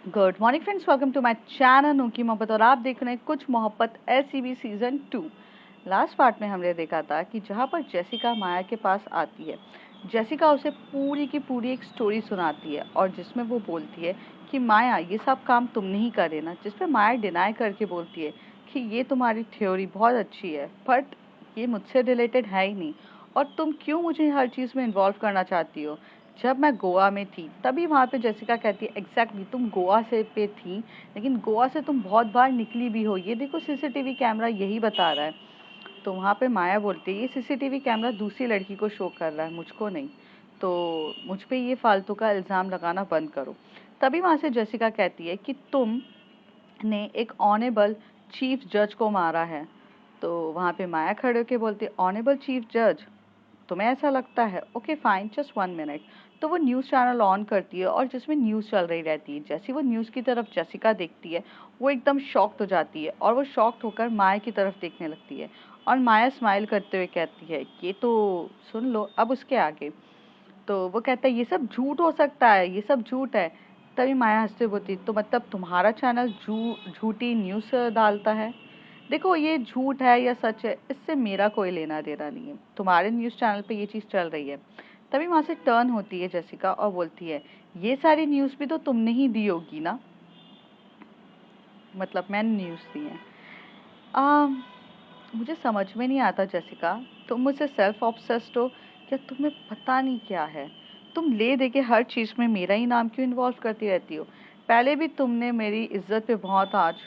Good morning friends, welcome to my channel नूकी मोहब्बत। और आप देख रहे हैं कुछ मोहब्बत SCB सीजन 2। लास्ट पार्ट में हमने देखा था कि जहाँ पर जेसिका माया के पास आती है, जेसिका उसे पूरी की पूरी एक स्टोरी सुनाती है और जिसमें वो बोलती है कि माया ये सब काम तुमने ही करे ना। जिस पे माया डिनाई करके बोलती है कि ये तुम्हारी थ्योरी बहुत अच्छी है बट ये मुझसे रिलेटेड है ही नहीं, और तुम क्यों मुझे हर चीज़ में इन्वॉल्व करना चाहती हो। जब मैं गोवा में थी तभी वहाँ पे जेसिका कहती है एग्जैक्टली तुम गोवा से पे थी, लेकिन गोवा से तुम बहुत बार निकली भी हो, ये देखो सीसीटीवी कैमरा यही बता रहा है। तो वहाँ पे माया बोलती है ये सीसीटीवी कैमरा दूसरी लड़की को शो कर रहा है, मुझको नहीं, तो मुझ पे ये फालतू का इल्ज़ाम लगाना बंद करो। तभी वहाँ से जेसिका कहती है कि तुमने एक ऑनेबल चीफ जज को मारा है। तो वहाँ पे माया खड़े होके बोलती है ऑनेबल चीफ जज, तुम्हें ऐसा लगता है? Okay fine, just 1 minute. तो वो न्यूज़ चैनल ऑन करती है और जिसमें न्यूज़ चल रही रहती है। जैसे वो न्यूज़ की तरफ जेसिका देखती है, वो एकदम शॉक्ड हो जाती है और वो शॉक्ड होकर माया की तरफ देखने लगती है। और माया स्माइल करते हुए कहती है ये तो सुन लो, अब उसके आगे। तो वो कहता है ये सब झूठ हो सकता है, ये सब झूठ है। तभी माया हंसते बोलती तो मतलब तुम्हारा चैनल झूठी न्यूज़ डालता है? देखो ये झूठ है या सच है इससे मेरा कोई लेना देना नहीं है, तुम्हारे न्यूज़ चैनल पे ये चीज़ चल रही है। तभी वहाँ से टर्न होती है जेसिका और बोलती है ये सारी न्यूज़ भी तो तुमने ही दी होगी ना, मतलब मैंने न्यूज़ दी है। आ, मुझे समझ में नहीं आता जेसिका, तुम मुझसे सेल्फ ऑब्सेस्ड हो या तुम्हें पता नहीं क्या है। तुम ले दे के हर चीज़ में मेरा ही नाम क्यों इन्वॉल्व करती रहती हो? पहले भी तुमने मेरी इज्जत पे बहुत आँच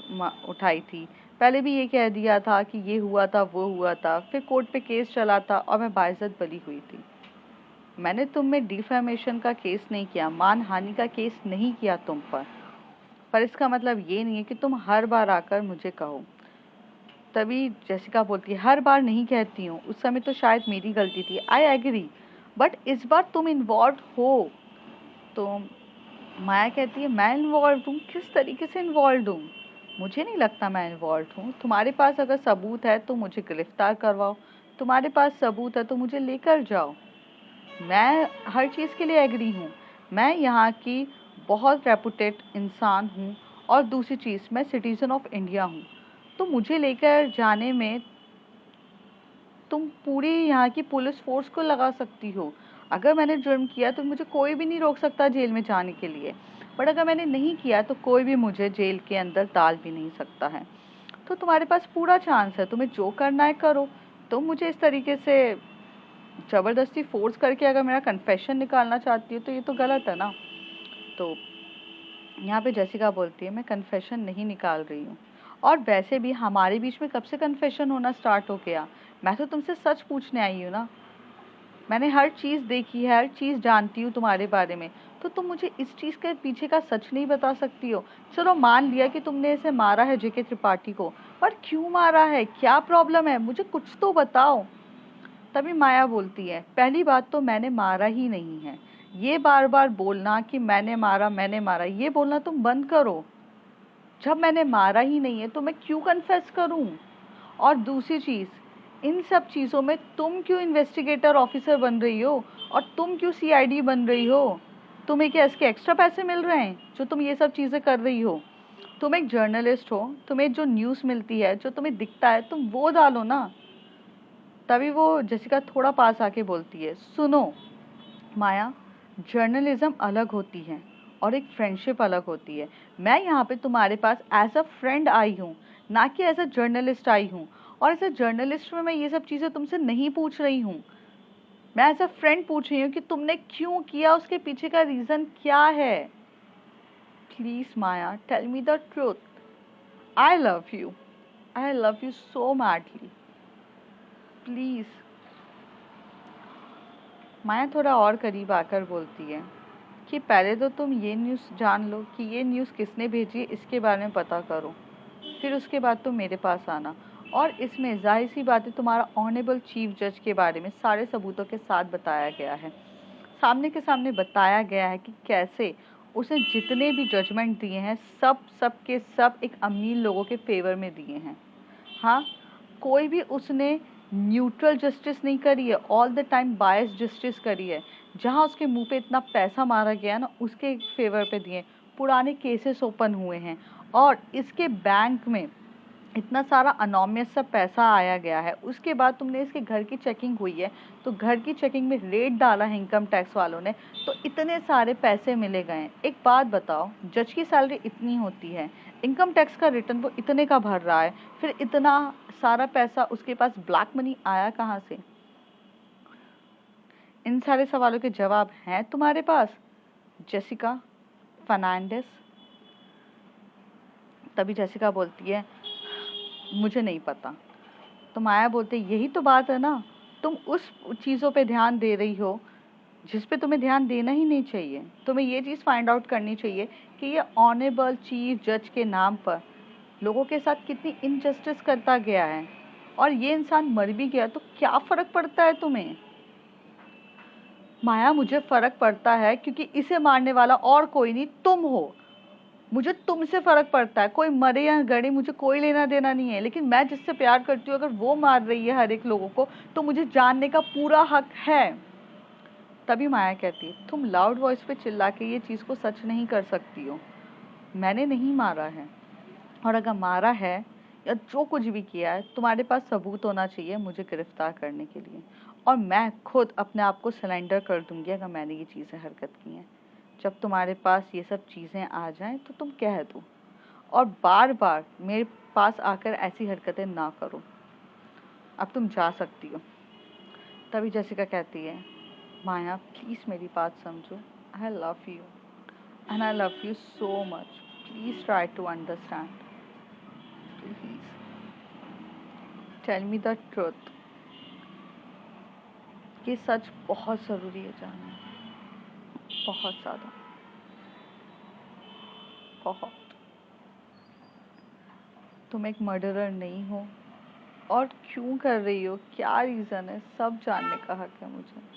उठाई थी। पहले भी ये कह दिया था कि ये हुआ था वो हुआ था, फिर कोर्ट पे केस चला था और मैं बाइज्जत बरी हुई थी। मैंने तुम में डिफेमेशन का केस नहीं किया, मानहानि का केस नहीं किया तुम पर इसका मतलब ये नहीं है कि तुम हर बार आकर मुझे कहो। तभी जेसिका बोलती है हर बार नहीं कहती हूँ, उस समय तो शायद मेरी गलती थी, आई एग्री, बट इस बार तुम इन्वॉल्व हो। तो माया कहती है मैं इन्वॉल्व हूँ? किस तरीके से इन्वॉल्व हूँ? मुझे नहीं लगता मैं इन्वॉल्व हूँ। तुम्हारे पास अगर सबूत है तो मुझे गिरफ्तार करवाओ, तुम्हारे पास सबूत है तो मुझे लेकर जाओ, मैं हर चीज़ के लिए एग्री हूँ। मैं यहाँ की बहुत रेपुटेड इंसान हूँ और दूसरी चीज़ मैं सिटीज़न ऑफ इंडिया हूँ, तो मुझे लेकर जाने में तुम पूरी यहाँ की पुलिस फोर्स को लगा सकती हो। अगर मैंने जुर्म किया तो मुझे कोई भी नहीं रोक सकता जेल में जाने के लिए, बट अगर मैंने नहीं किया तो कोई भी मुझे जेल के अंदर डाल भी नहीं सकता है। तो तुम्हारे पास पूरा चांस है, तुम्हें जो करना है करो। तुम मुझे इस तरीके से ज़बरदस्ती फोर्स करके अगर मेरा कन्फेशन निकालना चाहती हो तो ये तो गलत है ना। तो यहाँ पे जेसिका बोलती है मैं कन्फेशन नहीं निकाल रही हूँ, और वैसे भी हमारे बीच में कब से कन्फेशन होना स्टार्ट हो गया? मैं तो तुमसे सच पूछने आई हूँ ना, मैंने हर चीज़ देखी है, हर चीज़ जानती हूँ तुम्हारे बारे में, तो तुम मुझे इस चीज़ के पीछे का सच नहीं बता सकती हो? चलो मान लिया कि तुमने इसे मारा है जेके त्रिपाठी को, पर क्यों मारा है, क्या प्रॉब्लम है, मुझे कुछ तो बताओ। तभी माया बोलती है पहली बात तो मैंने मारा ही नहीं है, ये बार बार बोलना कि मैंने मारा ये बोलना तुम बंद करो। जब मैंने मारा ही नहीं है तो मैं क्यों कन्फेस करूं? और दूसरी चीज़, इन सब चीज़ों में तुम क्यों इन्वेस्टिगेटर ऑफिसर बन रही हो और तुम क्यों सीआईडी बन रही हो? तुम्हें क्या इसके एक्स्ट्रा पैसे मिल रहे हैं जो तुम ये सब चीज़ें कर रही हो? तुम एक जर्नलिस्ट हो, तुम्हें जो न्यूज़ मिलती है, जो तुम्हें दिखता है, तुम वो डालो ना। तभी वो जेसिका थोड़ा पास आके बोलती है सुनो माया, जर्नलिज्म अलग होती है और एक फ्रेंडशिप अलग होती है। मैं यहाँ पे तुम्हारे पास एज अ फ्रेंड आई हूँ, ना कि एज अ जर्नलिस्ट आई हूँ। और एज अ जर्नलिस्ट में मैं ये सब चीज़ें तुमसे नहीं पूछ रही हूँ, मैं एज अ फ्रेंड पूछ रही हूँ कि तुमने क्यों किया, उसके पीछे का रीज़न क्या है। Please Maya, tell me the truth. I love you, I love you so madly, please. Maya थोड़ा और करीब आकर बोलती है कि पहले तो तुम ये न्यूज़ जान लो कि ये न्यूज़ किसने भेजी है, इसके बारे में पता करो, फिर उसके बाद तुम मेरे पास आना। और इसमें जाहिर सी बात है तुम्हारा ऑनरेबल चीफ जज के बारे में सारे सबूतों के साथ बताया गया है, सामने के सामने बताया गया है कि कैसे उसने जितने भी जजमेंट दिए हैं सब के सब एक अमीर लोगों के फेवर में दिए हैं। हाँ, कोई भी उसने न्यूट्रल जस्टिस नहीं करी है, all the time bias justice करी है। जहाँ उसके मुंह पे इतना पैसा मारा गया ना, उसके फेवर पे दिए। पुराने केसेस ओपन हुए हैं और इसके बैंक में इतना सारा अनोमियस सा पैसा आया गया है। उसके बाद तुमने इसके घर की चेकिंग हुई है, तो घर की चेकिंग में रेड डाला है इनकम टैक्स वालों ने, तो इतने सारे पैसे मिले गए हैं। एक बात बताओ, जज की सैलरी इतनी होती है, इनकम टैक्स का रिटर्न वो इतने का भर रहा है, फिर इतना सारा पैसा उसके पास ब्लैक मनी आया कहाँ से? इन सारे सवालों के जवाब हैं तुम्हारे पास जेसिका फर्नांडिस? तभी जेसिका बोलती है मुझे नहीं पता। तो माया बोलते यही तो बात है ना, तुम उस चीज़ों पे ध्यान दे रही हो जिस पे तुम्हें ध्यान देना ही नहीं चाहिए। तुम्हें ये चीज़ फाइंड आउट करनी चाहिए कि ये ऑनेबल चीफ जज के नाम पर लोगों के साथ कितनी इनजस्टिस करता गया है, और ये इंसान मर भी गया तो क्या फ़र्क पड़ता है तुम्हें? माया मुझे फ़र्क पड़ता है क्योंकि इसे मारने वाला और कोई नहीं तुम हो। मुझे तुमसे फ़र्क पड़ता है, कोई मरे या गड़े मुझे कोई लेना देना नहीं है, लेकिन मैं जिससे प्यार करती हूँ अगर वो मार रही है हर एक लोगों को तो मुझे जानने का पूरा हक है। तभी माया कहती है तुम लाउड वॉइस पे चिल्ला के ये चीज़ को सच नहीं कर सकती हो। मैंने नहीं मारा है, और अगर मारा है या जो कुछ भी किया है तुम्हारे पास सबूत होना चाहिए मुझे गिरफ्तार करने के लिए, और मैं खुद अपने आप को सरेंडर कर दूंगी अगर मैंने ये चीज़ें हरकत की हैं। जब तुम्हारे पास ये सब चीज़ें आ जाएं तो तुम कह दो, और बार बार मेरे पास आकर ऐसी हरकतें ना करो। अब तुम जा सकती हो। तभी जेसिका कहती है माया प्लीज़ मेरी बात समझो, I love you and I love you so much, please try to understand, please tell me the truth. ये सच बहुत ज़रूरी है जानना, बहुत ज़्यादा, बहुत। तुम एक मर्डरर नहीं हो, और क्यों कर रही हो, क्या रीज़न है, सब जानने का हक है मुझे।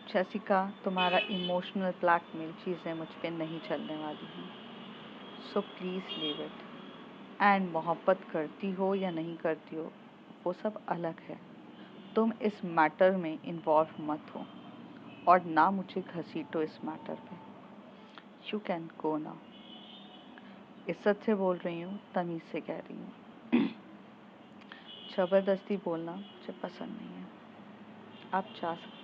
जेसिका तुम्हारा इमोशनल ब्लैकमेल चीज़ें मुझ पे नहीं चलने वाली हैं, so please leave it. And मोहब्बत करती हो या नहीं करती हो वो सब अलग है, तुम इस मैटर में इन्वॉल्व मत हो और ना मुझे घसीटो इस मैटर पे। You can go now. इज्जत से बोल रही हूँ, तमीज़ से कह रही हूँ। ज़बरदस्ती बोलना मुझे पसंद नहीं है, आप जा सकते।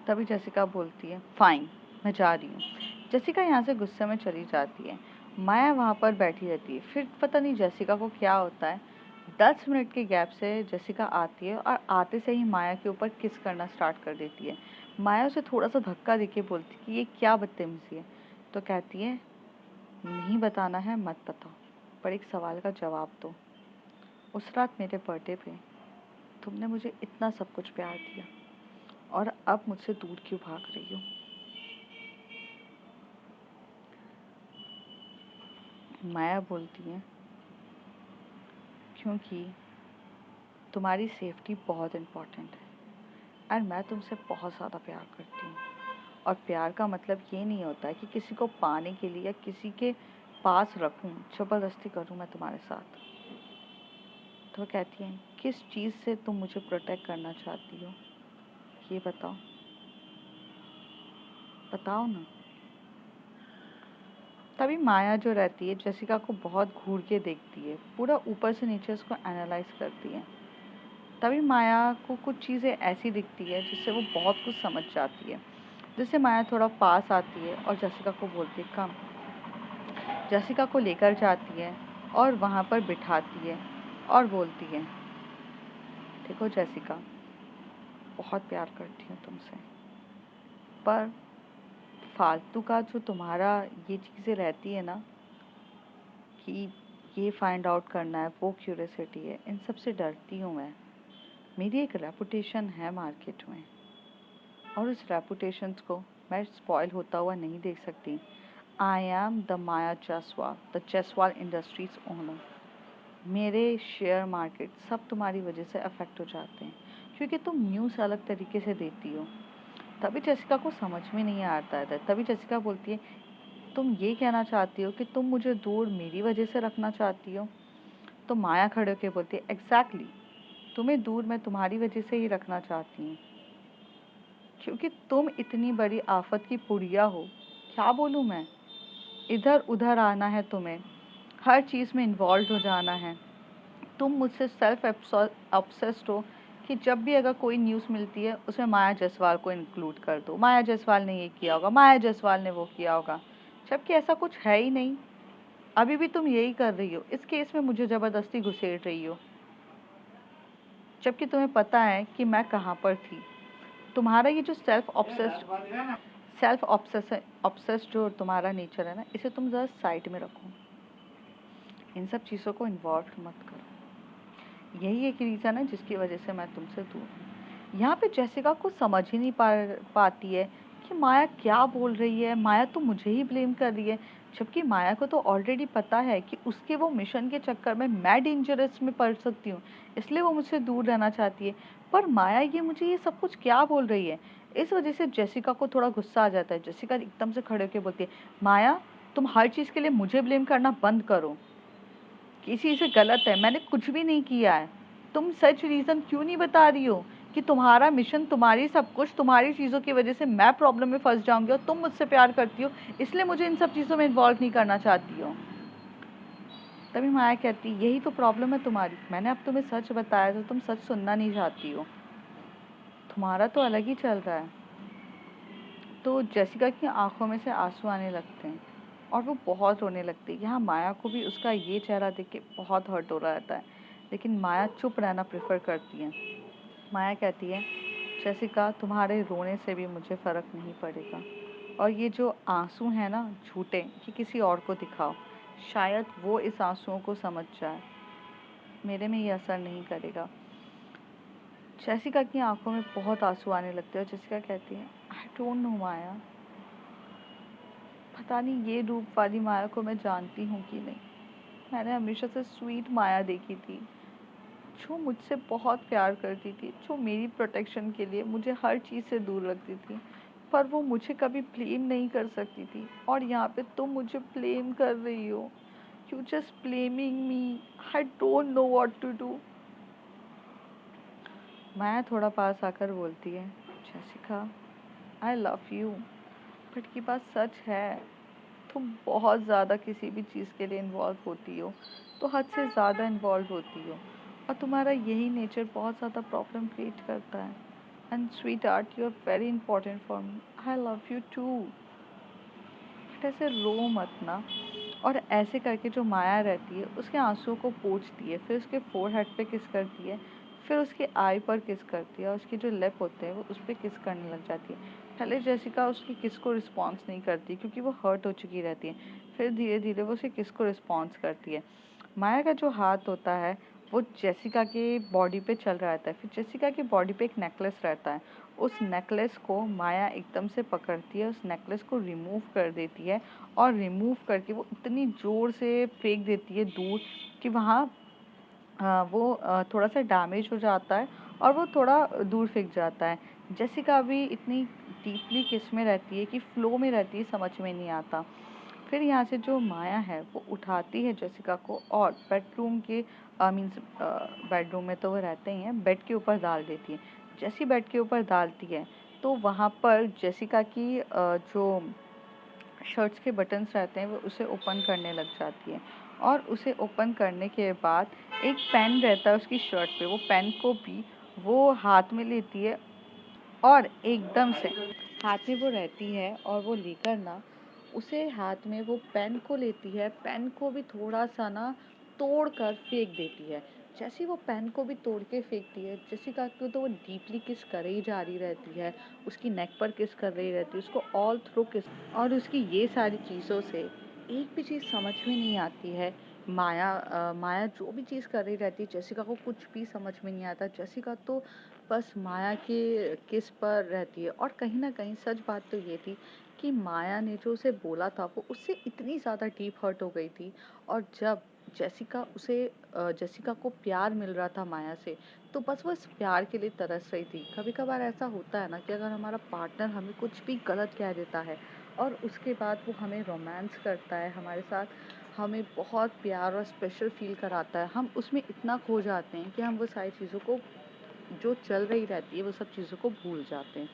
तभी जेसिका बोलती है फाइन मैं जा रही हूँ। जेसिका यहाँ से गुस्से में चली जाती है। माया वहाँ पर बैठी रहती है। फिर पता नहीं जेसिका को क्या होता है, 10 मिनट के गैप से जेसिका आती है और आते से ही माया के ऊपर किस करना स्टार्ट कर देती है। माया उसे थोड़ा सा धक्का देके बोलती है कि ये क्या बदतमीजी है। तो कहती है नहीं बताना है मत बताओ, पर एक सवाल का जवाब दो। उस रात मेरे बर्थडे पे तुमने मुझे इतना सब कुछ प्यार दिया, और अब मुझसे दूर क्यों भाग रही हो? माया बोलती है क्योंकि तुम्हारी सेफ्टी बहुत इम्पोर्टेंट है, और मैं तुमसे बहुत ज़्यादा प्यार करती हूँ, और प्यार का मतलब ये नहीं होता है कि किसी को पाने के लिए या किसी के पास रखूँ, ज़बरदस्ती करूँ मैं तुम्हारे साथ। तो कहती हैं किस चीज़ से तुम मुझे प्रोटेक्ट करना चाहती हो, ये बताओ, बताओ ना। तभी माया जो रहती है जेसिका को बहुत घूर के देखती है, पूरा ऊपर से नीचे उसको एनालाइज करती है। तभी माया को कुछ चीज़ें ऐसी दिखती है जिससे वो बहुत कुछ समझ जाती है, जिससे माया थोड़ा पास आती है और जेसिका को बोलती है कम। जेसिका को लेकर जाती है और वहाँ पर बिठाती है और बोलती है देखो जेसिका, बहुत प्यार करती हूँ तुमसे, पर फालतू का जो तुम्हारा ये चीज़ें रहती है ना कि ये फाइंड आउट करना है, वो क्यूरियोसिटी है, इन सब से डरती हूँ मैं। मेरी एक रेपुटेशन है मार्केट में, और उस रेपुटेशन को मैं स्पॉइल होता हुआ नहीं देख सकती। आई am the Maya Jaiswal, the Jaiswal industries owner. मेरे शेयर मार्केट सब तुम्हारी वजह से अफेक्ट हो जाते हैं क्योंकि तुम न्यूज़ अलग तरीके से देती हो। तभी जेसिका को समझ में नहीं आता है। तभी जेसिका बोलती है तुम ये कहना चाहती हो कि तुम मुझे दूर मेरी वजह से रखना चाहती हो? तो माया खड़े होकर बोलती है एग्जैक्टली, तुम्हें दूर मैं तुम्हारी वजह से ही रखना चाहती हूँ। क्योंकि तुम इतनी बड़ी आफत की पुड़िया हो। क्या बोलूँ मैं? इधर उधर आना है तुम्हें, हर चीज़ में इन्वॉल्व हो जाना है। तुम मुझसे सेल्फ ऑब्सेस्ड हो कि जब भी अगर कोई न्यूज़ मिलती है उसमें माया जायसवाल को इंक्लूड कर दो। माया जायसवाल ने ये किया होगा, माया जायसवाल ने वो किया होगा, जबकि ऐसा कुछ है ही नहीं। अभी भी तुम यही कर रही हो, इस केस में मुझे ज़बरदस्ती घुसेड़ रही हो, जबकि तुम्हें पता है कि मैं कहाँ पर थी। तुम्हारा ये जो सेल्फ ऑब्सेस्ड जो तुम्हारा नेचर है ना, इसे तुम ज़रा साइड में रखो, इन सब चीज़ों को इन्वॉल्व मत करो। यही एक रीज़न है जिसकी वजह से मैं तुमसे दूर हूँ। यहाँ पे जेसिका को समझ ही नहीं पाती है कि माया क्या बोल रही है। माया तो मुझे ही ब्लेम कर रही है, जबकि माया को तो ऑलरेडी पता है कि उसके वो मिशन के चक्कर में मैं डेंजरस में पड़ सकती हूँ, इसलिए वो मुझसे दूर रहना चाहती है। पर माया ये मुझे ये सब कुछ क्या बोल रही है? इस वजह से जेसिका को थोड़ा गुस्सा आ जाता है। जेसिका एकदम से खड़े होकर बोलती है, माया तुम हर चीज़ के लिए मुझे ब्लेम करना बंद करो। किसी से गलत है, मैंने कुछ भी नहीं किया है। तुम सच रीज़न क्यों नहीं बता रही हो कि तुम्हारा मिशन, तुम्हारी सब कुछ, तुम्हारी चीज़ों की वजह से मैं प्रॉब्लम में फंस जाऊंगी और तुम मुझसे प्यार करती हो, इसलिए मुझे इन सब चीज़ों में इन्वॉल्व नहीं करना चाहती हो। तभी माया कहती, यही तो प्रॉब्लम है तुम्हारी। मैंने अब तुम्हें सच बताया तो तुम सच सुनना नहीं चाहती हो, तुम्हारा तो अलग ही चल रहा है। तो जेसिका की आंखों में से आंसू आने लगते हैं और वो बहुत रोने लगती है। यहाँ माया को भी उसका ये चेहरा देख के बहुत हर्ट हो रहा रहता है, लेकिन माया चुप रहना प्रेफर करती है। माया कहती है, जेसिका तुम्हारे रोने से भी मुझे फ़र्क नहीं पड़ेगा, और ये जो आंसू हैं ना झूठे, ये किसी और को दिखाओ, शायद वो इस आंसुओं को समझ जाए, मेरे में ये असर नहीं करेगा। जेसिका की आंखों में बहुत आंसू आने लगते हैं और जेसिका कहती है, आई डोंट नो माया, पता नहीं ये रूप वाली माया को मैं जानती हूँ कि नहीं। मैंने हमेशा से स्वीट माया देखी थी, जो मुझसे बहुत प्यार करती थी, जो मेरी प्रोटेक्शन के लिए मुझे हर चीज़ से दूर रखती थी, पर वो मुझे कभी ब्लेम नहीं कर सकती थी। और यहाँ पे तुम मुझे ब्लेम कर रही हो। You just blaming me, I don't know what to do. Maya थोड़ा पास आकर बोलती है, Jessica I love you, but ये बात सच है, तुम बहुत ज़्यादा किसी भी चीज़ के लिए इन्वॉल्व होती हो, तो हद से ज़्यादा इन्वॉल्व होती हो, और तुम्हारा यही नेचर बहुत ज़्यादा प्रॉब्लम क्रिएट करता है। And sweetheart, you are very important for me, I love you too, but ऐसे रो मत ना। और ऐसे करके जो माया रहती है उसके आंसुओं को पोंछती है, फिर उसके फोरहेड पे किस करती है, फिर उसके आई पर किस करती है, और उसके जो लिप होते हैं वो उस पर किस करने लग जाती है। पहले जेसिका उसकी किस को रिस्पॉन्स नहीं करती क्योंकि वो हर्ट हो चुकी रहती है, फिर धीरे धीरे वो उसके किस को रिस्पॉन्स करती है। माया का जो हाथ होता है वो जेसिका के बॉडी पे चल रहा रहता है, फिर जेसिका की बॉडी पे एक नेकलेस रहता है, उस नेकलेस को माया एकदम से पकड़ती है, उस नेकलेस को रिमूव कर देती है, और रिमूव करके वो इतनी ज़ोर से फेंक देती है दूर कि वहाँ वो थोड़ा सा डैमेज हो जाता है और वो थोड़ा दूर फेंक जाता है। जेसिका भी इतनी डीपली किस में रहती है कि फ्लो में रहती है, समझ में नहीं आता। फिर यहाँ से जो माया है वो उठाती है जेसिका को और बेडरूम के मीन्स बेडरूम में तो वो रहते ही हैं, बेड के ऊपर डाल देती है। जैसी बेड के ऊपर डालती है तो वहाँ पर जेसिका की जो शर्ट्स के बटन्स रहते हैं वो उसे ओपन करने लग जाती है, और उसे ओपन करने के बाद एक पेन रहता है उसकी शर्ट पे, वो पेन को भी वो हाथ में लेती है और एकदम से हाथ में वो रहती है और वो लेकर ना उसे हाथ में वो पेन को लेती है, पेन को भी थोड़ा सा ना तोड़ कर फेंक देती है। जैसे वो पेन को भी तोड़ के फेंकती है, जेसिका को तो वो डीपली किस कर ही जा रही रहती है, उसकी नेक पर किस कर रही रहती है, उसको ऑल थ्रू किस, और उसकी ये सारी चीज़ों से एक भी चीज़ समझ में नहीं आती है। माया जो भी चीज़ कर रही रहती है जेसिका को कुछ भी समझ में नहीं आता। जेसिका तो बस माया के किस पर रहती है, और कहीं ना कहीं सच बात तो ये थी कि माया ने जो उसे बोला था वो उससे इतनी ज़्यादा डीप हर्ट हो गई थी। और जब जेसिका को प्यार मिल रहा था माया से, तो बस वो इस प्यार के लिए तरस रही थी। कभी कभार ऐसा होता है ना कि अगर हमारा पार्टनर हमें कुछ भी गलत कह देता है और उसके बाद वो हमें रोमांस करता है हमारे साथ, हमें बहुत प्यार और स्पेशल फील कराता है, हम उसमें इतना खो जाते हैं कि हम वो सारी चीज़ों को, जो चल रही रहती है वो सब चीज़ों को भूल जाते हैं।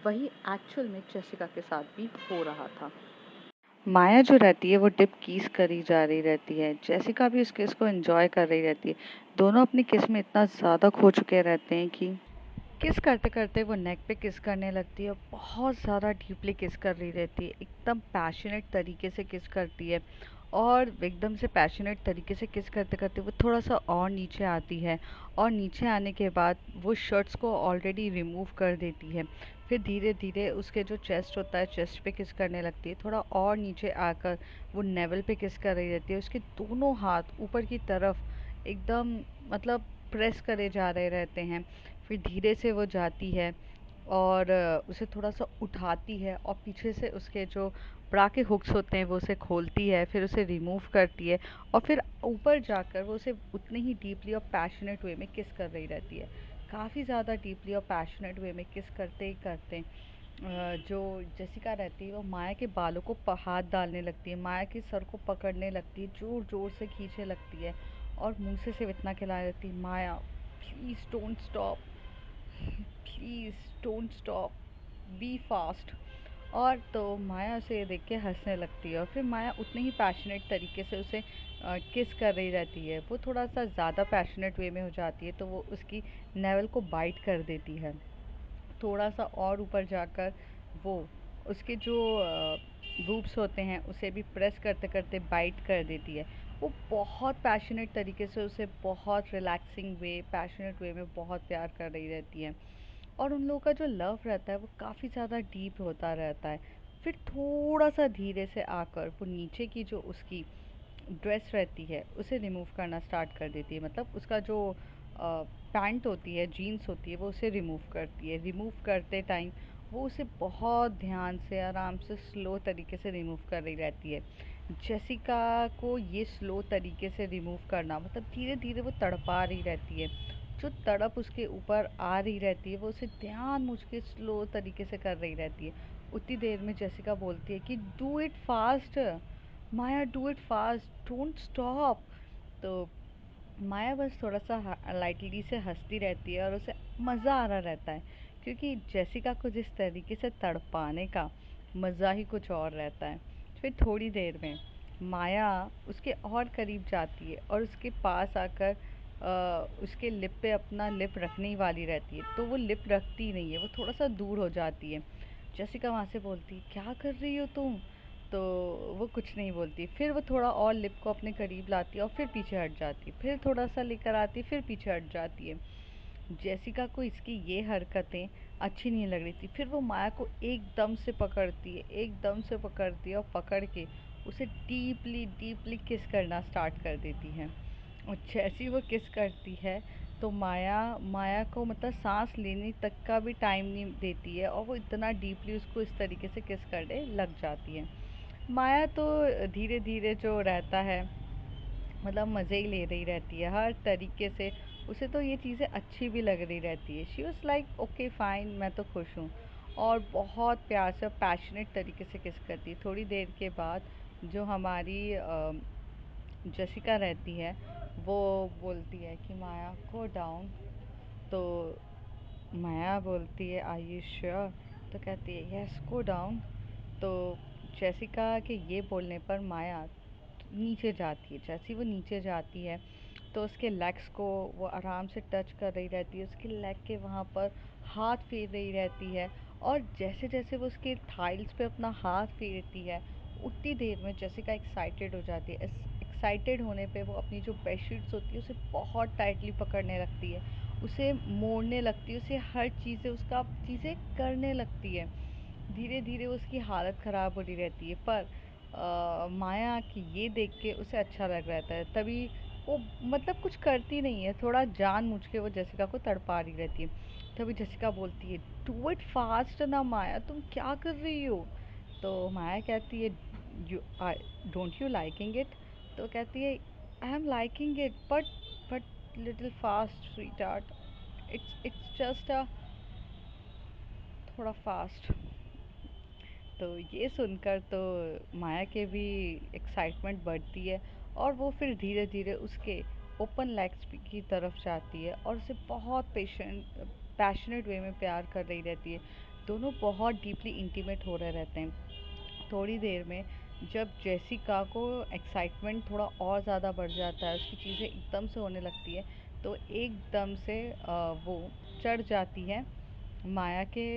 वही एक्चुअल में जेसिका के साथ भी हो रहा था। माया जो रहती है वो डिप किस करी जा रही रहती है, जेसिका भी उस किस को एंजॉय कर रही रहती है। दोनों अपनी किस में इतना ज़्यादा खो चुके रहते हैं कि किस करते करते वो नेक पे किस करने लगती है और बहुत ज़्यादा डीपली किस कर रही रहती है, एकदम पैशनेट तरीके से किस करती है। और एकदम से पैशनेट तरीके से किस करते करते वो थोड़ा सा और नीचे आती है, और नीचे आने के बाद वो शर्ट्स को ऑलरेडी रिमूव कर देती है। फिर धीरे धीरे उसके जो चेस्ट होता है, चेस्ट पे किस करने लगती है, थोड़ा और नीचे आकर वो नेवल पे किस कर रही रहती है। उसके दोनों हाथ ऊपर की तरफ एकदम मतलब प्रेस करे जा रहे रहते हैं। फिर धीरे से वो जाती है और उसे थोड़ा-सा उठाती है और पीछे से उसके जो ब्रा के हुक्स होते हैं वो उसे खोलती है, फिर उसे रिमूव करती है और फिर ऊपर जाकर वो उसे उतने ही डीपली और पैशनेट वे में किस कर रही रहती है। काफ़ी ज़्यादा डीपली और पैशनेट वे में किस करते ही करते जो जेसिका रहती है वो माया के बालों को हाथ डालने लगती है, माया के सर को पकड़ने लगती है, ज़ोर-ज़ोर से खींचने लगती है और मुँह से सिर्फ इतना कहने लगती है, Maya please don't stop, please don't stop, be fast. और तो माया उसे देख के हंसने लगती है और फिर माया उतने ही पैशनेट तरीके से उसे किस कर रही रहती है। वो थोड़ा सा ज़्यादा पैशनेट वे में हो जाती है तो वो उसकी नेवल को बाइट कर देती है। थोड़ा सा और ऊपर जाकर वो उसके जो बूब्स होते हैं उसे भी प्रेस करते करते बाइट कर देती है। वो बहुत पैशनेट तरीके से उसे बहुत रिलैक्सिंग वे, पैशनेट वे में बहुत प्यार कर रही रहती है। और उन लोगों का जो लव रहता है वो काफ़ी ज़्यादा डीप होता रहता है। फिर थोड़ा सा धीरे से आकर वो नीचे की जो उसकी ड्रेस रहती है उसे रिमूव करना स्टार्ट कर देती है, मतलब उसका जो पैंट होती है, जीन्स होती है, वो उसे रिमूव करती है। रिमूव करते टाइम वो उसे बहुत ध्यान से, आराम से, स्लो तरीके से रिमूव कर रही रहती है। जेसिका को ये स्लो तरीके से रिमूव करना मतलब धीरे धीरे वो तड़पा रही रहती है। जो तड़प उसके ऊपर आ रही रहती है वो उसे ध्यान मुझ के स्लो तरीके से कर रही रहती है। उतनी देर में जेसिका बोलती है कि do it fast Maya, do it fast, don't stop. तो माया बस थोड़ा सा लाइटली से हंसती रहती है और उसे मज़ा आ रहा रहता है, क्योंकि जेसिका को जिस तरीके से तड़पाने का मज़ा ही कुछ और रहता है। फिर थोड़ी देर में माया उसके और करीब जाती है और उसके पास आकर उसके लिप पे अपना लिप रखने ही वाली रहती है, तो वो लिप रखती नहीं है, वो थोड़ा सा दूर हो जाती है। जेसिका वहाँ से बोलती है, क्या कर रही हो तुम? तो वो कुछ नहीं बोलती। फिर वो थोड़ा और लिप को अपने करीब लाती है और फिर पीछे हट जाती है, फिर थोड़ा सा लेकर आती है, फिर पीछे हट जाती है। जेसिका को इसकी ये हरकतें अच्छी नहीं लग रही थी। फिर वो माया को एकदम से पकड़ती है, एकदम से पकड़ती है और पकड़ के उसे डीपली डीपली किस करना स्टार्ट कर देती है। और जैसे ही वो किस करती है तो माया माया को मतलब सांस लेने तक का भी टाइम नहीं देती है और वो इतना डीपली उसको इस तरीके से किस करने लग जाती है। माया तो धीरे धीरे जो रहता है मतलब मज़े ही ले रही रहती है हर तरीके से। उसे तो ये चीज़ें अच्छी भी लग रही रहती है। She was like okay fine, मैं तो खुश हूँ। और बहुत प्यार से पैशनेट तरीके से किस करती है। थोड़ी देर के बाद जो हमारी जसिका रहती है वो बोलती है कि माया गो डाउन। तो माया बोलती है आर यू श्योर? तो कहती है यस गो डाउन। तो जेसिका के ये बोलने पर माया नीचे जाती है। जैसे ही वो नीचे जाती है तो उसके लेग्स को वो आराम से टच कर रही रहती है, उसके लेग के वहाँ पर हाथ फेर रही रहती है। और जैसे जैसे वो उसके थाइल्स पे अपना हाथ फेरती है उतनी देर में जेसिका एक्साइटेड हो जाती है। एक्साइटेड होने पे वो अपनी जो बेडशीट्स होती है उसे बहुत टाइटली पकड़ने लगती है, उसे मोड़ने लगती है, उसे हर चीज़ें उसका चीज़ें करने लगती है। धीरे धीरे उसकी हालत ख़राब हो रही रहती है, पर माया की ये देख के उसे अच्छा लग रहता है। तभी वो मतलब कुछ करती नहीं है, थोड़ा जानबूझ के वो जेसिका को तड़पा रही रहती है। तभी जेसिका बोलती है डू इट फास्ट ना माया, तुम क्या कर रही हो? तो माया कहती है you don't you liking it? तो कहती है I am liking it but little fast sweet art, it's just a थोड़ा फास्ट। तो ये सुनकर तो माया के भी एक्साइटमेंट बढ़ती है और वो फिर धीरे धीरे उसके ओपन लेग्स की तरफ जाती है और उसे बहुत पैशनेट वे में प्यार कर रही रहती है। दोनों बहुत डीपली इंटीमेट हो रहे रहते हैं। थोड़ी देर में जब जेसिका को एक्साइटमेंट थोड़ा और ज़्यादा बढ़ जाता है, उसकी चीज़ें एकदम से होने लगती है, तो एकदम से वो चढ़ जाती है माया के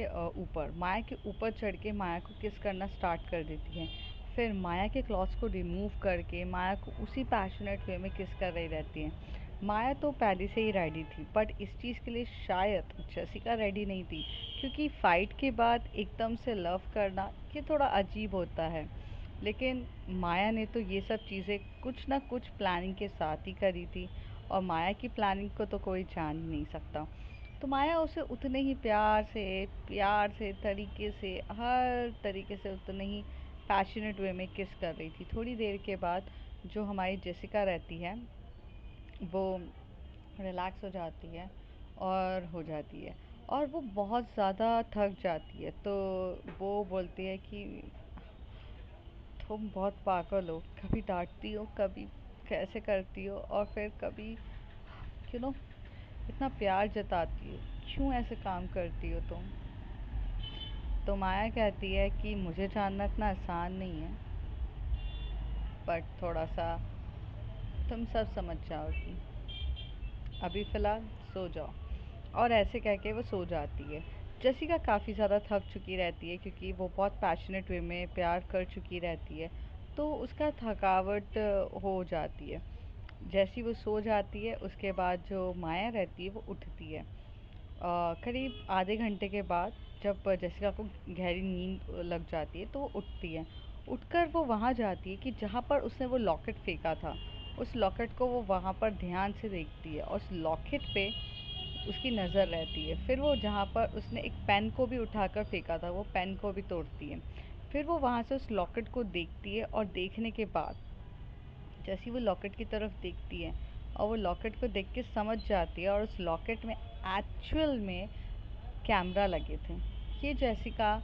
ऊपर। माया के ऊपर चढ़ के माया को किस करना स्टार्ट कर देती है। फिर माया के क्लॉथ्स को रिमूव करके माया को उसी पैशनेट वे में किस कर रही रहती है। माया तो पहले से ही रेडी थी, बट इस चीज़ के लिए शायद जेसिका रेडी नहीं थी, क्योंकि फ़ाइट के बाद एकदम से लव करना ये थोड़ा अजीब होता है। लेकिन माया ने तो ये सब चीज़ें कुछ ना कुछ प्लानिंग के साथ ही करी थी, और माया की प्लानिंग को तो कोई जान ही नहीं सकता। तो माया उसे उतने ही प्यार से तरीके से, हर तरीके से उतने ही पैशनेट वे में किस कर रही थी। थोड़ी देर के बाद जो हमारी जेसिका रहती है वो रिलैक्स हो जाती है और हो जाती है, और वो बहुत ज़्यादा थक जाती है। तो वो बोलती है कि तुम बहुत पागल हो, कभी डांटती हो, कभी कैसे करती हो, और फिर कभी इतना प्यार जताती हो, क्यों ऐसे काम करती हो तुम। तो माया कहती है कि मुझे जानना इतना आसान नहीं है, बट थोड़ा सा तुम सब समझ जाओगी, अभी फ़िलहाल सो जाओ। और ऐसे कह के वो सो जाती है। जेसिका काफ़ी ज़्यादा थक चुकी रहती है, क्योंकि वो बहुत पैशनेट वे में प्यार कर चुकी रहती है, तो उसका थकावट हो जाती है। जैसी वो सो जाती है, उसके बाद जो माया रहती है वो उठती है। करीब आधे घंटे के बाद जब जेसिका को गहरी नींद लग जाती है, तो वो उठती है। उठकर वो वहाँ जाती है कि जहाँ पर उसने वो लॉकेट फेंका था। उस लॉकेट को वो वहाँ पर ध्यान से देखती है, और उस लॉकेट पे उसकी नज़र रहती है। फिर वो जहाँ पर उसने एक पेन को भी उठाकर फेंका था, वो पेन को भी तोड़ती है। फिर वो वहाँ से उस लॉकेट को देखती है, और देखने के बाद जैसे ही वो लॉकेट की तरफ देखती है, और वो लॉकेट को देख के समझ जाती है, और उस लॉकेट में एक्चुअल में कैमरा लगे थे। ये जेसिका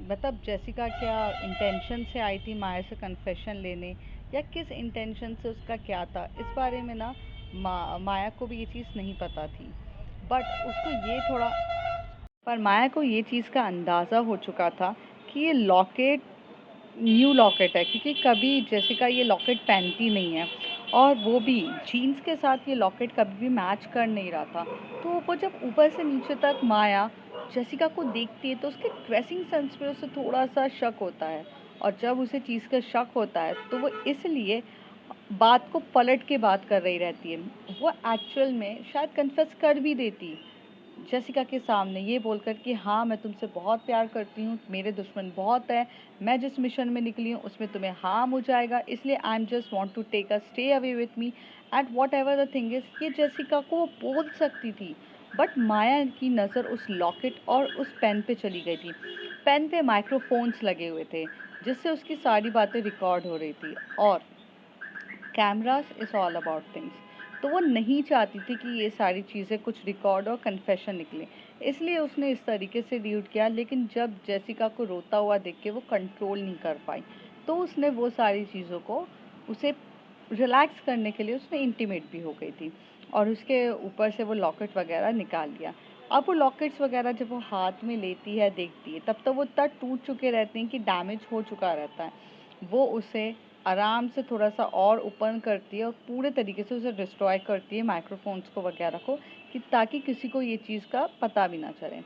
मतलब जेसिका क्या इंटेंशन से आई थी माया से कन्फेशन लेने, या किस इंटेंशन से उसका क्या था, इस बारे में ना माया को भी ये चीज़ नहीं पता थी। बट उसको ये थोड़ा पर माया को ये चीज़ का अंदाज़ा हो चुका था कि ये लॉकेट न्यू लॉकेट है, क्योंकि कभी जेसिका ये लॉकेट पहनती नहीं है, और वो भी जीन्स के साथ ये लॉकेट कभी भी मैच कर नहीं रहा था। तो वो जब ऊपर से नीचे तक माया जेसिका को देखती है, तो उसके ड्रेसिंग सेंस पे उसे थोड़ा सा शक होता है, और जब उसे चीज़ का शक होता है तो वो इसलिए बात को पलट के बात कर रही रहती है। वो एक्चुअल में शायद कन्फेस कर भी देती जेसिका के सामने, ये बोलकर कि हाँ, मैं तुमसे बहुत प्यार करती हूँ, मेरे दुश्मन बहुत हैं, मैं जिस मिशन में निकली हूँ उसमें तुम्हें हार्म हो जाएगा, इसलिए I am just want to take a stay away with me and whatever the thing is. ये जेसिका को वो बोल सकती थी, बट माया की नज़र उस लॉकेट और उस पेन पे चली गई थी। पेन पे माइक्रोफोन्स लगे हुए थे, जिससे उसकी सारी बातें रिकॉर्ड हो रही थी, और cameras is all about things. तो वो नहीं चाहती थी कि ये सारी चीज़ें कुछ रिकॉर्ड और कन्फेशन निकले, इसलिए उसने इस तरीके से ड्यूट किया। लेकिन जब जेसिका को रोता हुआ देख के वो कंट्रोल नहीं कर पाई, तो उसने वो सारी चीज़ों को उसे रिलैक्स करने के लिए उसने इंटीमेट भी हो गई थी, और उसके ऊपर से वो लॉकेट वगैरह निकाल लिया। अब वो लॉकेट्स वगैरह जब वो हाथ में लेती है, देखती है, तब तो वो इतना टूट चुके रहते हैं कि डैमेज हो चुका रहता है। वो उसे आराम से थोड़ा-सा और ओपन करती है, और पूरे तरीके से उसे डिस्ट्रॉय करती है माइक्रोफ़ोन्स को वगैरह को, कि ताकि किसी को ये चीज़ का पता भी ना चले।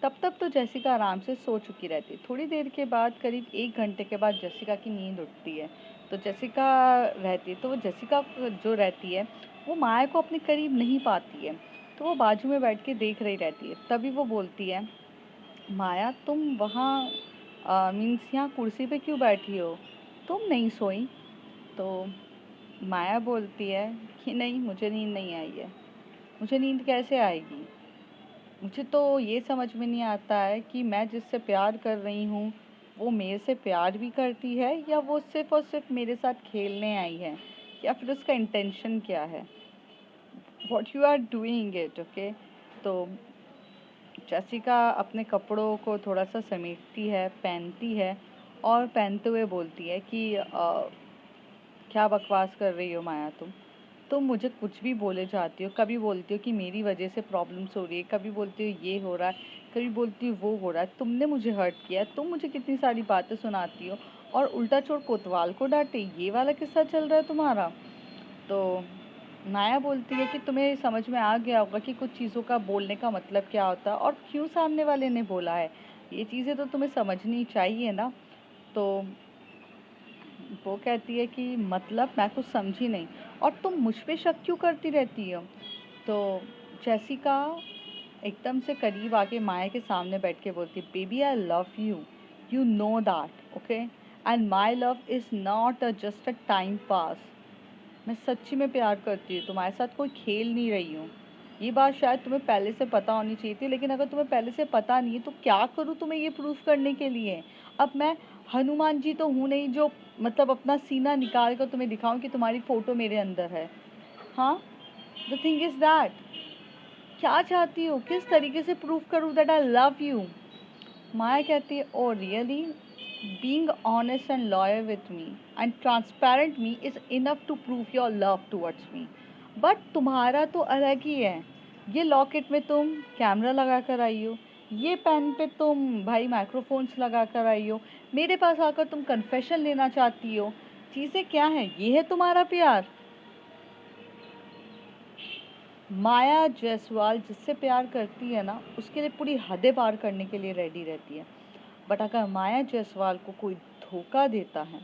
तब तक तो जेसिका आराम से सो चुकी रहती है। थोड़ी देर के बाद, करीब 1 घंटे के बाद जेसिका की नींद उठती है। तो जेसिका रहती है, तो वो जेसिका जो रहती है, वो माया को अपने करीब नहीं पाती है। तो वो बाजू में बैठ के देख रही रहती है। तभी वो बोलती है, माया तुम वहाँ मीन्स यहाँ कुर्सी पे क्यों बैठी हो? तुम नहीं सोई? तो माया बोलती है कि नहीं, मुझे नींद नहीं आई है। मुझे नींद कैसे आएगी? मुझे तो ये समझ में नहीं आता है कि मैं जिससे प्यार कर रही हूँ, वो मेरे से प्यार भी करती है, या वो सिर्फ़ और सिर्फ़ मेरे साथ खेलने आई है, या फिर उसका इंटेंशन क्या है? What you are doing it, okay? तो जेसिका अपने कपड़ों को थोड़ा-सा समेटती है, पहनती है, और पहनते हुए बोलती है कि क्या बकवास कर रही हो माया तुम? तुम मुझे कुछ भी बोले जाती हो, कभी बोलती हो कि मेरी वजह से प्रॉब्लम्स हो रही है, कभी बोलती हो ये हो रहा है, कभी बोलती वो हो रहा है, तुमने मुझे हर्ट किया, तुम मुझे कितनी सारी बातें सुनाती हो और उल्टा चोर कोतवाल को डांटे, ये वाला किस्सा चल रहा है तुम्हारा। तो माया बोलती है कि तुम्हें समझ में आ गया होगा कि कुछ चीज़ों का बोलने का मतलब क्या होता है और क्यों सामने वाले ने बोला है, ये चीज़ें तो तुम्हें समझनी चाहिए ना। तो वो कहती है कि मतलब मैं कुछ समझी नहीं, और तुम मुझ पे शक क्यों करती रहती हो। तो जेसिका एकदम से करीब आके माया के सामने बैठ के बोलती, baby I love you, you know that, okay, and my love is not just a time pass. मैं सच्ची में प्यार करती हूँ, तुम्हारे साथ कोई खेल नहीं रही हूँ। ये बात शायद तुम्हें पहले से पता होनी चाहिए थी, लेकिन अगर तुम्हें पहले से पता नहीं है तो क्या करूँ तुम्हें ये प्रूफ करने के लिए। अब मैं हनुमान जी तो हूँ नहीं जो मतलब अपना सीना निकाल कर तुम्हें दिखाऊं कि तुम्हारी फोटो मेरे अंदर है। हाँ, द थिंग इज दैट, क्या चाहती हो, किस तरीके से प्रूफ करूँ that I love you. Maya कहती है, oh really, being honest and loyal with me and transparent me is enough to prove your love towards me. But तुम्हारा तो अलग ही है, ये लॉकेट में तुम कैमरा लगा कर आई हो, ये पेन पे तुम भाई माइक्रोफोन्स लगा कर आई हो, मेरे पास आकर तुम कन्फेशन लेना चाहती हो। चीज़ें क्या हैं, ये है तुम्हारा प्यार। माया जायसवाल जिससे प्यार करती है ना, उसके लिए पूरी हदें पार करने के लिए रेडी रहती है। बट अगर माया जायसवाल को कोई धोखा देता है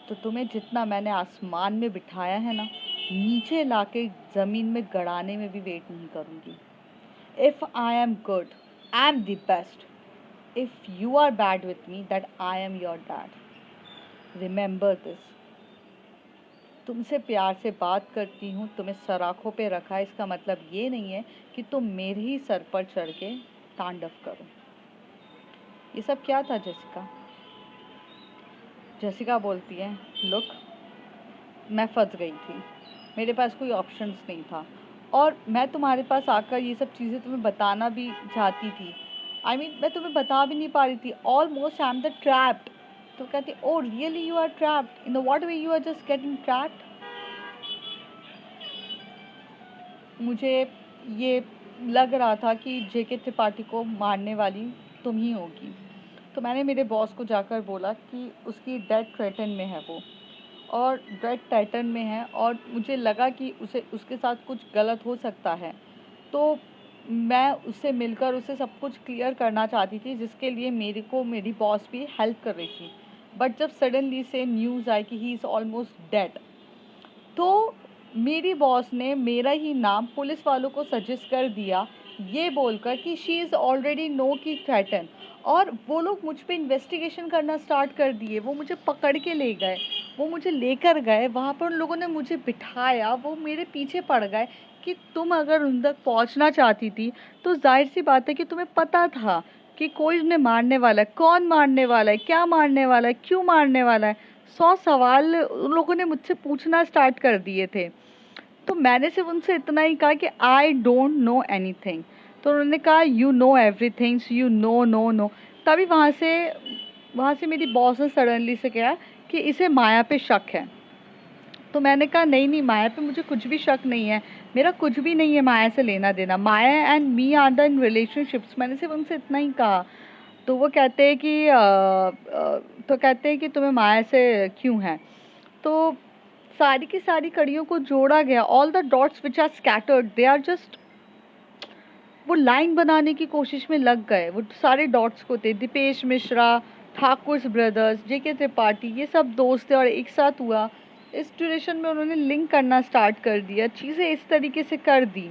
तो तुम्हें जितना मैंने आसमान में बिठाया है ना, नीचे लाके जमीन में गड़ाने में भी वेट नहीं करूंगी। If I am good, I am the best. If you are bad with me, that I am your dad. Remember this. तुमसे प्यार से बात करती हूँ, तुम्हें सराखों पे रखा है, इसका मतलब ये नहीं है कि तुम मेरे ही सर पर चढ़ के तांडव करो। ये सब क्या था जेसिका। जेसिका बोलती है, लुक, मैं फंस गई थी, मेरे पास कोई ऑप्शंस नहीं था, और मैं तुम्हारे पास आकर ये सब चीज़ें तुम्हें बताना भी चाहती थी। आई मीन मैं तुम्हें बता भी नहीं पा रही थी, almost I am the trapped. तो कहती, oh really you are trapped, in the what way you are just getting trapped. मुझे ये लग रहा था कि जेके त्रिपाठी को मारने वाली तुम ही होगी, तो मैंने मेरे बॉस को जाकर बोला कि उसकी डेथ थ्रेटन में है वो, और डेथ टाइटन में है, और मुझे लगा कि उसे उसके साथ कुछ गलत हो सकता है। तो मैं उससे मिलकर उसे सब कुछ क्लियर करना चाहती थी, जिसके लिए मेरे को मेरी बॉस भी हेल्प कर रही थी। बट जब सडनली से न्यूज़ आई कि ही इज़ ऑलमोस्ट डेड, तो मेरी बॉस ने मेरा ही नाम पुलिस वालों को सजेस्ट कर दिया, ये बोलकर कि शी इज़ ऑलरेडी नो की थ्रेटन। और वो लोग मुझ पे इन्वेस्टिगेशन करना स्टार्ट कर दिए, वो मुझे पकड़ के ले गए, वो मुझे लेकर गए वहाँ पर, उन लोगों ने मुझे बिठाया, वो मेरे पीछे पड़ गए कि तुम अगर उन तक पहुँचना चाहती थी तो जाहिर सी बात है कि तुम्हें पता था कि कोई उन्हें मारने वाला है, कौन मारने वाला है, क्या मारने वाला है, क्यों मारने वाला है। 100 सवाल उन लोगों ने मुझसे पूछना स्टार्ट कर दिए थे। तो मैंने सिर्फ उनसे इतना ही कहा कि आई डोंट नो एनीथिंग। तो उन्होंने कहा you know everything, you know no no. तभी वहाँ से मेरी बॉस ने सडनली से कहा कि इसे माया पे शक है। तो मैंने कहा नहीं नहीं, माया पे मुझे कुछ भी शक नहीं है, मेरा कुछ भी नहीं है माया से लेना देना, Maya and me are the in relationships. मैंने सिर्फ उनसे इतना ही कहा। तो वो कहते हैं कि तो कहते हैं कि तुम्हें माया से क्यों है। तो सारी की सारी कड़ियों को जोड़ा गया, all the dots which are scattered they are just, वो लाइन बनाने की कोशिश में लग गए। वो सारे डॉट्स को थे, दीपेश मिश्रा, ठाकुर ब्रदर्स, जेके त्रिपाठी, ये सब दोस्त थे और एक साथ हुआ। इस ड्यूरेशन में उन्होंने लिंक करना स्टार्ट कर दिया, चीज़ें इस तरीके से कर दी।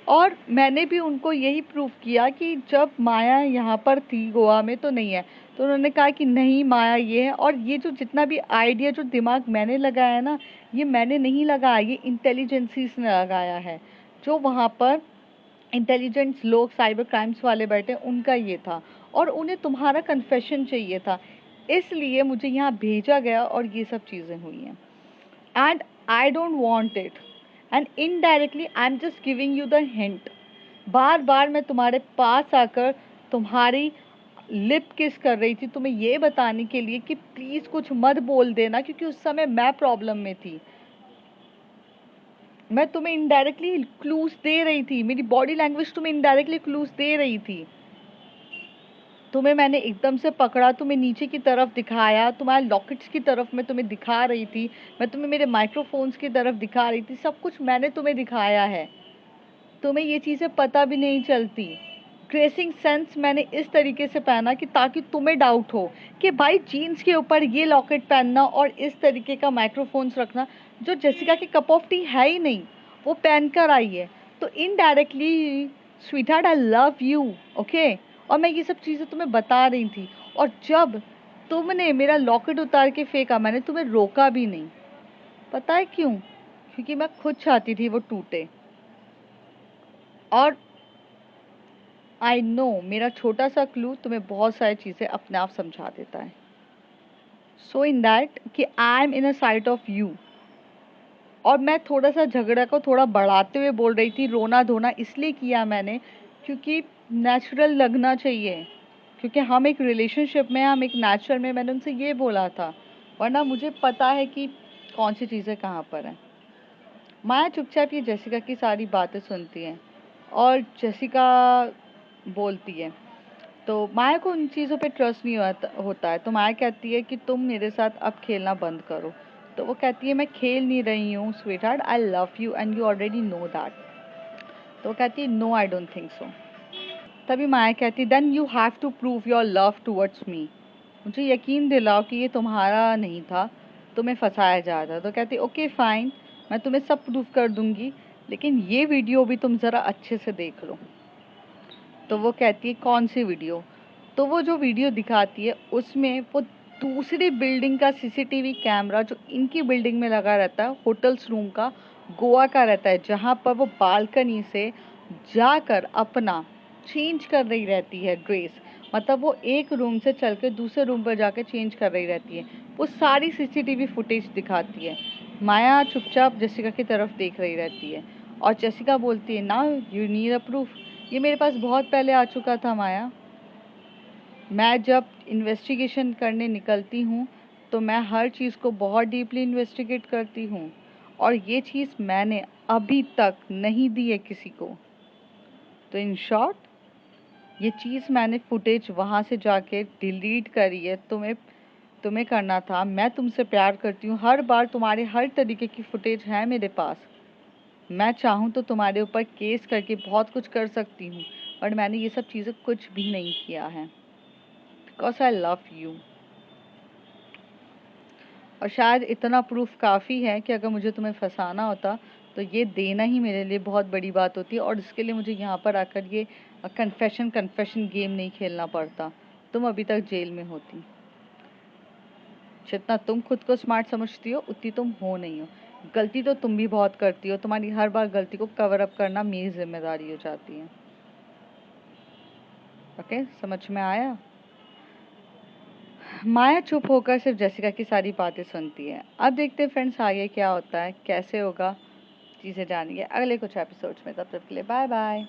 और मैंने भी उनको यही प्रूव किया कि जब माया यहाँ पर थी गोवा में तो नहीं है। तो उन्होंने कहा कि नहीं माया ये है, और ये जो जितना भी आइडिया जो दिमाग मैंने लगाया है ना, ये मैंने नहीं लगाया, ये इंटेलिजेंसीज ने लगाया है। जो वहाँ पर इंटेलिजेंस लोग साइबर क्राइम्स वाले बैठे, उनका ये था, और उन्हें तुम्हारा कन्फेशन चाहिए था, इसलिए मुझे यहाँ भेजा गया और ये सब चीज़ें हुई हैं। And I don't want it, and indirectly I am just giving you the hint. बार बार मैं तुम्हारे पास आकर तुम्हारी लिप किस कर रही थी, तुम्हें ये बताने के लिए कि प्लीज़ कुछ मत बोल देना, क्योंकि उस समय मैं प्रॉब्लम में थी। मैं तुम्हें इनडायरेक्टली क्लूज दे रही थी, मेरी बॉडी लैंग्वेज तुम्हें इनडायरेक्टली क्लूज दे रही थी। तुम्हें मैंने एकदम से पकड़ा, तुम्हें नीचे की तरफ दिखाया, तुम्हारे लॉकेट्स की तरफ मैं तुम्हें दिखा रही थी, मैं तुम्हें मेरे माइक्रोफोन्स की तरफ दिखा रही थी, सब कुछ मैंने तुम्हें दिखाया है। तुम्हें ये चीज़ें पता भी नहीं चलती। ड्रेसिंग सेंस मैंने इस तरीके से पहना कि ताकि तुम्हें डाउट हो कि भाई जीन्स के ऊपर ये लॉकेट पहनना और इस तरीके का माइक्रोफोन्स रखना, जो जेसिका की कप ऑफ टी है ही नहीं, वो पहन कर आई है। तो indirectly sweetheart, I love you, okay. और मैं ये सब चीज़ें तुम्हें बता रही थी। और जब तुमने मेरा लॉकेट उतार के फेंका, मैंने तुम्हें रोका भी नहीं। पता है क्यों? क्योंकि मैं खुद चाहती थी वो टूटे। और आई नो मेरा छोटा सा क्लू तुम्हें बहुत सारी चीज़ें अपने आप समझा देता है। सो इन दैट कि I am in a side of you. और मैं थोड़ा सा झगड़ा को थोड़ा बढ़ाते हुए बोल रही थी, रोना धोना इसलिए किया मैंने क्योंकि नेचुरल लगना चाहिए, क्योंकि हम एक रिलेशनशिप में, हम एक नेचुरल में, मैंने उनसे ये बोला था। वरना मुझे पता है कि कौन सी चीज़ें कहाँ पर हैं। माया चुपचाप ये जेसिका की सारी बातें सुनती है और जेसिका बोलती है, तो माया को उन चीज़ों पे ट्रस्ट नहीं होता है। तो माया कहती है कि तुम मेरे साथ अब खेलना बंद करो। तो वो कहती है मैं खेल नहीं रही हूँ sweetheart, I love you and you already know that. तो वो कहती है no I don't think so. तभी माया कहती है then you have to prove your love towards me. मुझे यकीन दिलाओ कि ये तुम्हारा नहीं था, तुम्हें फंसाया जा रहा था। तो कहती ओके फाइन, मैं तुम्हें सब प्रूव कर दूंगी, लेकिन ये वीडियो भी तुम ज़रा अच्छे से देख लो। तो वो कहती है कौन सी वीडियो? तो वो जो वीडियो दिखाती है उसमें वो दूसरी बिल्डिंग का सीसीटीवी कैमरा जो इनकी बिल्डिंग में लगा रहता है, होटल्स रूम का, गोवा का रहता है, जहाँ पर वो बालकनी से जाकर अपना चेंज कर रही रहती है ड्रेस। मतलब वो एक रूम से चल के दूसरे रूम पर जाकर चेंज कर रही रहती है। वो सारी सीसीटीवी फुटेज दिखाती है। माया चुपचाप जेसिका की तरफ देख रही रहती है और जेसिका बोलती है ना यू नीड अ प्रूफ। ये मेरे पास बहुत पहले आ चुका था माया। मैं जब इन्वेस्टिगेशन करने निकलती हूँ तो मैं हर चीज़ को बहुत डीपली इन्वेस्टिगेट करती हूँ, और ये चीज़ मैंने अभी तक नहीं दी है किसी को। तो इन शॉर्ट ये चीज़ मैंने फुटेज वहाँ से जाके डिलीट करी है। तुम्हें करना था, मैं तुमसे प्यार करती हूँ, हर बार तुम्हारे हर तरीके की फुटेज है मेरे पास। मैं चाहूँ तो तुम्हारे ऊपर केस करके बहुत कुछ कर सकती हूँ, बट मैंने ये सब चीज़ें कुछ भी नहीं किया है बिकॉज आई लव यू। और शायद इतना प्रूफ काफ़ी है कि अगर मुझे तुम्हें फंसाना होता तो ये देना ही मेरे लिए बहुत बड़ी बात होती, और इसके लिए मुझे यहाँ पर आकर ये कन्फेशन गेम नहीं खेलना पड़ता। तुम अभी तक जेल में होती। जितना तुम खुद को स्मार्ट समझती हो उतनी तुम हो नहीं हो। गलती तो तुम भी बहुत करती हो, तुम्हारी हर बार गलती को कवर अप करना मेरी जिम्मेदारी हो जाती है। ओके, समझ में आया? माया चुप होकर सिर्फ जेसिका की सारी बातें सुनती है। अब देखते हैं फ्रेंड्स आगे क्या होता है, कैसे होगा, चीज़ें जानिए अगले कुछ एपिसोड्स में। तब तक के लिए बाय बाय।